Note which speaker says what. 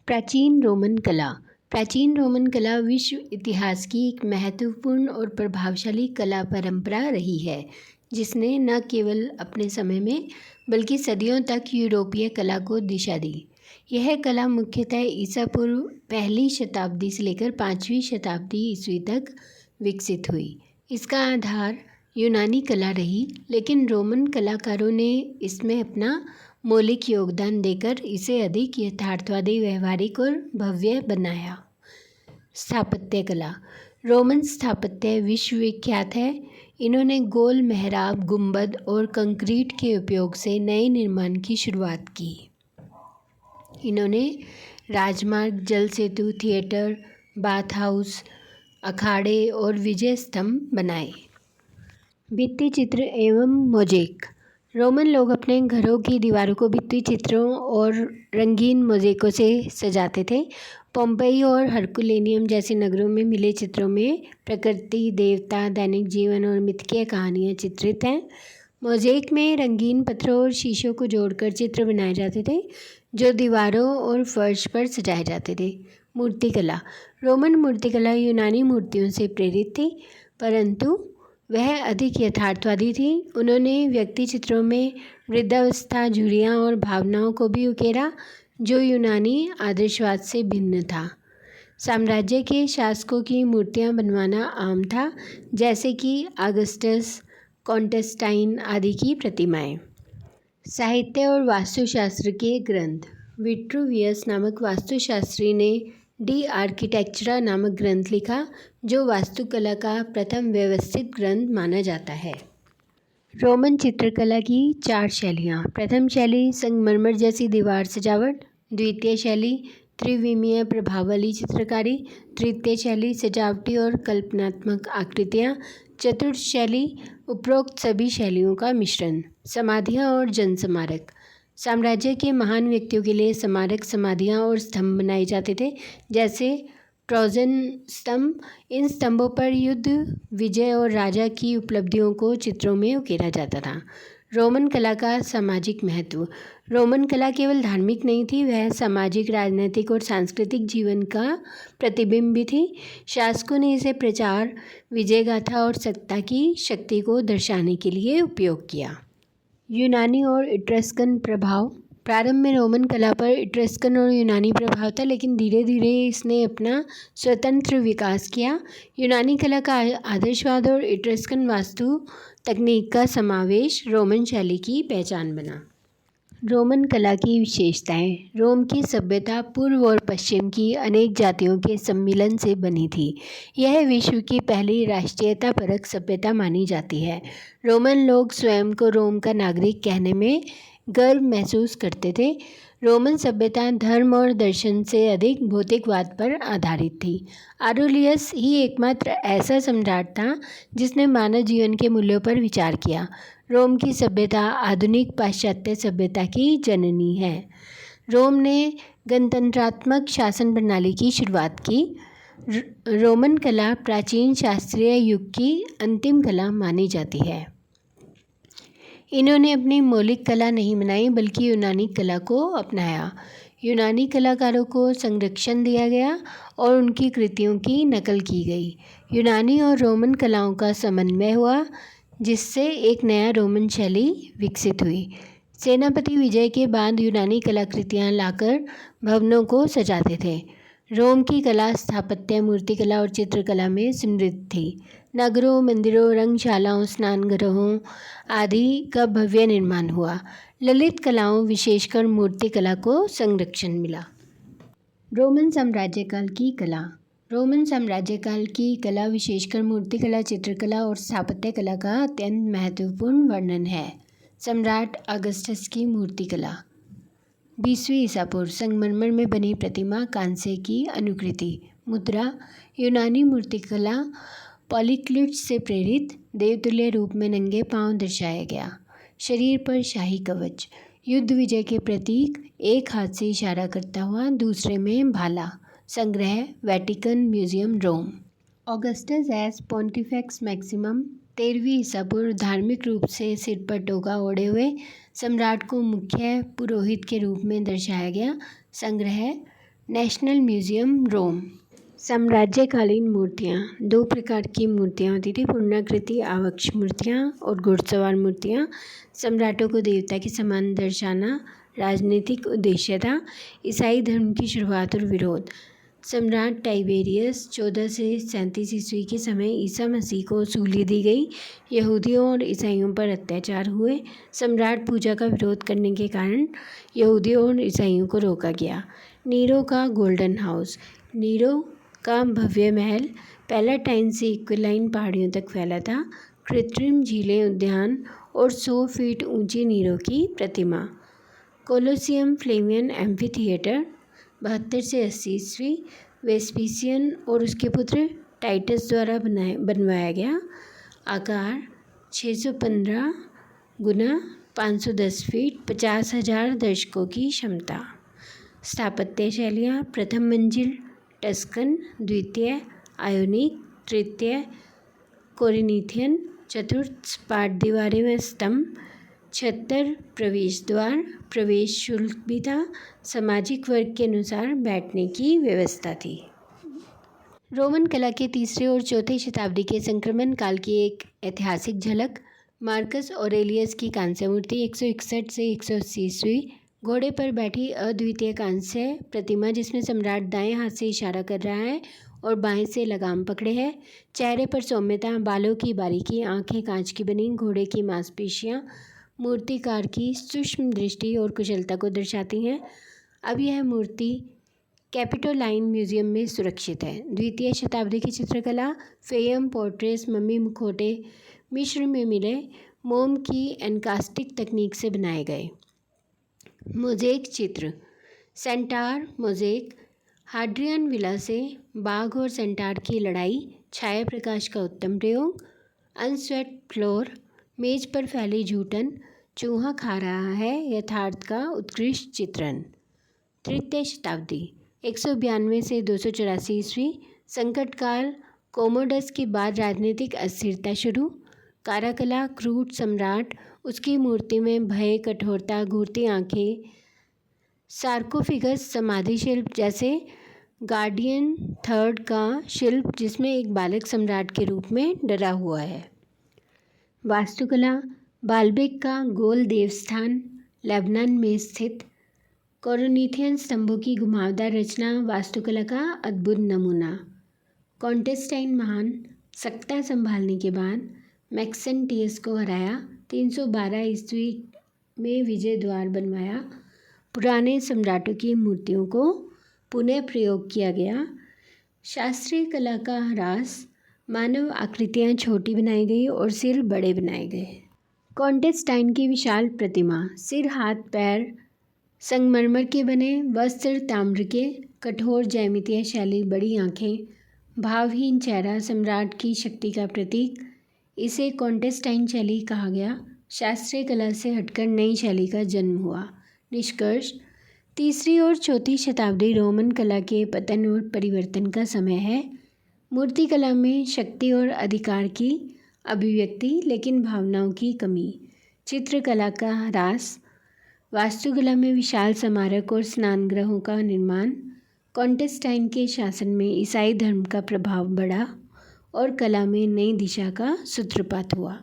Speaker 1: प्राचीन रोमन कला। प्राचीन रोमन कला विश्व इतिहास की एक महत्वपूर्ण और प्रभावशाली कला परंपरा रही है, जिसने न केवल अपने समय में बल्कि सदियों तक यूरोपीय कला को दिशा दी। यह कला मुख्यतः ईसा पूर्व पहली शताब्दी से लेकर 5वीं शताब्दी ईस्वी तक विकसित हुई। इसका आधार यूनानी कला रही, लेकिन रोमन कलाकारों ने इसमें अपना मौलिक योगदान देकर इसे अधिक यथार्थवादी, व्यवहारिक और भव्य बनाया। स्थापत्य कला। रोमन स्थापत्य विश्वविख्यात है। इन्होंने गोल मेहराब, गुंबद और कंक्रीट के उपयोग से नए निर्माण की शुरुआत की। इन्होंने राजमार्ग, जल सेतु, थिएटर, बाथ हाउस, अखाड़े और विजय स्तंभ बनाए। भित्ति चित्र एवं मोज़ेक। रोमन लोग अपने घरों की दीवारों को भित्ति चित्रों और रंगीन मोज़ेकों से सजाते थे। पोम्पेई और हरकुलेनियम जैसे नगरों में मिले चित्रों में प्रकृति, देवता, दैनिक जीवन और मिथकीय कहानियाँ चित्रित हैं। मोज़ेक में रंगीन पत्थरों और शीशों को जोड़कर चित्र बनाए जाते थे, जो दीवारों और फर्श पर सजाए जाते थे। मूर्तिकला। रोमन मूर्तिकला यूनानी मूर्तियों से प्रेरित थी, परंतु वह अधिक यथार्थवादी थी। उन्होंने व्यक्ति चित्रों में वृद्धावस्था, झुर्रियाँ और भावनाओं को भी उकेरा, जो यूनानी आदर्शवाद से भिन्न था। साम्राज्य के शासकों की मूर्तियाँ बनवाना आम था, जैसे कि ऑगस्टस, कॉन्स्टेंटाइन आदि की प्रतिमाएं। साहित्य और वास्तुशास्त्र के ग्रंथ। विट्रुवियस नामक वास्तुशास्त्री ने डी आर्किटेक्चरा नामक ग्रंथ लिखा, जो वास्तुकला का प्रथम व्यवस्थित ग्रंथ माना जाता है। रोमन चित्रकला की 4 शैलियाँ। प्रथम शैली संगमरमर जैसी दीवार सजावट। द्वितीय शैली त्रिविमीय प्रभाव वाली चित्रकारी। तृतीय शैली सजावटी और कल्पनात्मक आकृतियाँ। चतुर्थ शैली उपरोक्त सभी शैलियों का मिश्रण। समाधियाँ और जनस्मारक। साम्राज्य के महान व्यक्तियों के लिए स्मारक, समाधियाँ और स्तंभ बनाए जाते थे, जैसे ट्रोजन स्तंभ। इन स्तंभों पर युद्ध, विजय और राजा की उपलब्धियों को चित्रों में उकेरा जाता था। रोमन कला का सामाजिक महत्व। रोमन कला केवल धार्मिक नहीं थी, वह सामाजिक, राजनीतिक और सांस्कृतिक जीवन का प्रतिबिंब भी थी। शासकों ने इसे प्रचार, विजय गाथा और सत्ता की शक्ति को दर्शाने के लिए उपयोग किया। यूनानी और इट्रस्कन प्रभाव। प्रारंभ में रोमन कला पर इट्रस्कन और यूनानी प्रभाव था, लेकिन धीरे धीरे इसने अपना स्वतंत्र विकास किया। यूनानी कला का आदर्शवाद और इट्रस्कन वास्तु तकनीक का समावेश रोमन शैली की पहचान बना। रोमन कला की विशेषताएं। रोम की सभ्यता पूर्व और पश्चिम की अनेक जातियों के सम्मिलन से बनी थी। यह विश्व की पहली राष्ट्रीयतापरक सभ्यता मानी जाती है। रोमन लोग स्वयं को रोम का नागरिक कहने में गर्व महसूस करते थे। रोमन सभ्यता धर्म और दर्शन से अधिक भौतिकवाद पर आधारित थी। आरुलियस ही एकमात्र ऐसा सम्राट था जिसने मानव जीवन के मूल्यों पर विचार किया। रोम की सभ्यता आधुनिक पाश्चात्य सभ्यता की जननी है। रोम ने गणतंत्रात्मक शासन प्रणाली की शुरुआत की। रोमन कला प्राचीन शास्त्रीय युग की अंतिम कला मानी जाती है। इन्होंने अपनी मौलिक कला नहीं बनाई, बल्कि यूनानी कला को अपनाया। यूनानी कलाकारों को संरक्षण दिया गया और उनकी कृतियों की नकल की गई। यूनानी और रोमन कलाओं का समन्वय हुआ, जिससे एक नया रोमन शैली विकसित हुई। सेनापति विजय के बाद यूनानी कलाकृतियाँ लाकर भवनों को सजाते थे। रोम की कला स्थापत्य, मूर्तिकला और चित्रकला में समृद्ध थी। नगरों, मंदिरों, रंगशालाओं, स्नानगृहों आदि का भव्य निर्माण हुआ। ललित कलाओं, विशेषकर मूर्तिकला को संरक्षण मिला। रोमन साम्राज्य काल की कला। रोमन साम्राज्य काल की कला विशेषकर मूर्तिकला, चित्रकला और स्थापत्य कला का अत्यंत महत्वपूर्ण वर्णन है। सम्राट ऑगस्टस की मूर्तिकला। 20वीं ईसा पूर्व संगमरमर में बनी प्रतिमा, कांस्य की अनुकृति। मुद्रा। यूनानी मूर्तिकला पॉलीक्लिट्स से प्रेरित देवतुल्य रूप में नंगे पांव दर्शाया गया। शरीर पर शाही कवच। युद्ध विजय के प्रतीक, एक हाथ से इशारा करता हुआ, दूसरे में भाला। संग्रह, Vatican museum, Rome. Augustus as pontifex maximum. 13वीं ईसा पूर्व धार्मिक रूप से सिर पर टोगा ओढ़े हुए सम्राट को मुख्य पुरोहित के रूप में दर्शाया गया। संग्रह, नेशनल म्यूजियम रोम। साम्राज्यकालीन मूर्तियाँ। दो प्रकार की मूर्तियाँ होती थी, पूर्णाकृति आवक्ष मूर्तियाँ और घुड़सवार मूर्तियाँ। सम्राटों को देवता के समान दर्शाना राजनीतिक उद्देश्य था। ईसाई धर्म की शुरुआत और विरोध। सम्राट टाइबेरियस 14 से 37 ईस्वी के समय ईसा मसीह को सूली दी गई। यहूदियों और ईसाइयों पर अत्याचार हुए। सम्राट पूजा का विरोध करने के कारण यहूदियों और ईसाइयों को रोका गया। नीरो का गोल्डन हाउस। नीरो का भव्य महल पैलाटाइन से इक्विलाइन पहाड़ियों तक फैला था। कृत्रिम झीलें, उद्यान और 100 फीट ऊंची नीरो की प्रतिमा। कोलोसियम फ्लेवियन एम्फी थिएटर 72 से 80 ईस्वी वेस्पिसियन और उसके पुत्र टाइटस द्वारा बनवाया गया। आकार 615 गुना 510 फीट, 50,000 दर्शकों की क्षमता। स्थापत्य शैलियाँ। प्रथम मंजिल टस्कन, द्वितीय आयोनिक, तृतीय कोरिन्थियन, चतुर्थ सपाट दीवारें में स्तंभ, 76 प्रवेश द्वार। प्रवेश शुल्क भी था। सामाजिक वर्ग के अनुसार बैठने की व्यवस्था थी। रोमन कला के तीसरे और चौथे शताब्दी के संक्रमण काल की एक ऐतिहासिक झलक। मार्कस ऑरेलियस की कांस्य मूर्ति 161 से 180 ईस्वी। घोड़े पर बैठी अद्वितीय कांस्य प्रतिमा जिसमें सम्राट दाएं हाथ से इशारा कर रहा है और बाएं से लगाम पकड़े है। चेहरे पर सौम्यता, बालों की बारीकी, आंखें कांच की बनी, घोड़े की मांसपेशियां मूर्तिकार की सूक्ष्म दृष्टि और कुशलता को दर्शाती हैं। अब यह मूर्ति कैपिटोलाइन म्यूजियम में सुरक्षित है। द्वितीय शताब्दी की चित्रकला। फेयम पोर्ट्रेट्स मम्मी मुखौटे मिस्र में मिले मोम की एनकास्टिक तकनीक से बनाए गए। मोज़ेक चित्र। Centre mosaic. हाड्रियन विला से बाघ और सेंटार की लड़ाई, छाया प्रकाश का उत्तम प्रयोग। अनस्वेप्ट फ्लोर, मेज पर फैली जूठन, चूहा खा रहा है, यथार्थ का उत्कृष्ट चित्रण। तृतीय शताब्दी 192 से 284 ईस्वी। संकट काल, कोमोडस के बाद राजनीतिक अस्थिरता शुरू। काराकला, क्रूड सम्राट, उसकी मूर्ति में भय, कठोरता, घूरती आंखें। सार्कोफिगस, समाधि शिल्प जैसे गार्डियन थर्ड का शिल्प जिसमें एक बालक सम्राट के रूप में डरा हुआ है। वास्तुकला। बाल्बिक का गोल देवस्थान लेबनान में स्थित। कोरिन्थियन स्तंभों की घुमावदार रचना वास्तुकला का अद्भुत नमूना। कॉन्टेस्टाइन महान, सत्ता संभालने के बाद मैक्सेंटियस को हराया। 312 ईस्वी में विजय द्वार बनवाया। पुराने सम्राटों की मूर्तियों को पुनः प्रयोग किया गया। शास्त्रीय कला का ह्रास, मानव आकृतियाँ छोटी बनाई गई और सिर बड़े बनाए गए। कॉन्टेस्टाइन की विशाल प्रतिमा, सिर, हाथ, पैर संगमरमर के बने, वस्त्र ताम्र के, कठोर ज्यामितीय शैली, बड़ी आंखें, भावहीन चेहरा, सम्राट की शक्ति का प्रतीक। इसे कॉन्टेस्टाइन शैली कहा गया। शास्त्रीय कला से हटकर नई शैली का जन्म हुआ। निष्कर्ष। तीसरी और चौथी शताब्दी रोमन कला के पतन और परिवर्तन का समय है। मूर्तिकला में शक्ति और अधिकार की अभिव्यक्ति लेकिन भावनाओं की कमी। चित्रकला का ह्रास। वास्तुकला में विशाल स्मारक और स्नानगृहों का निर्माण। कॉन्टेस्टाइन के शासन में ईसाई धर्म का प्रभाव बढ़ा और कला में नई दिशा का सूत्रपात हुआ।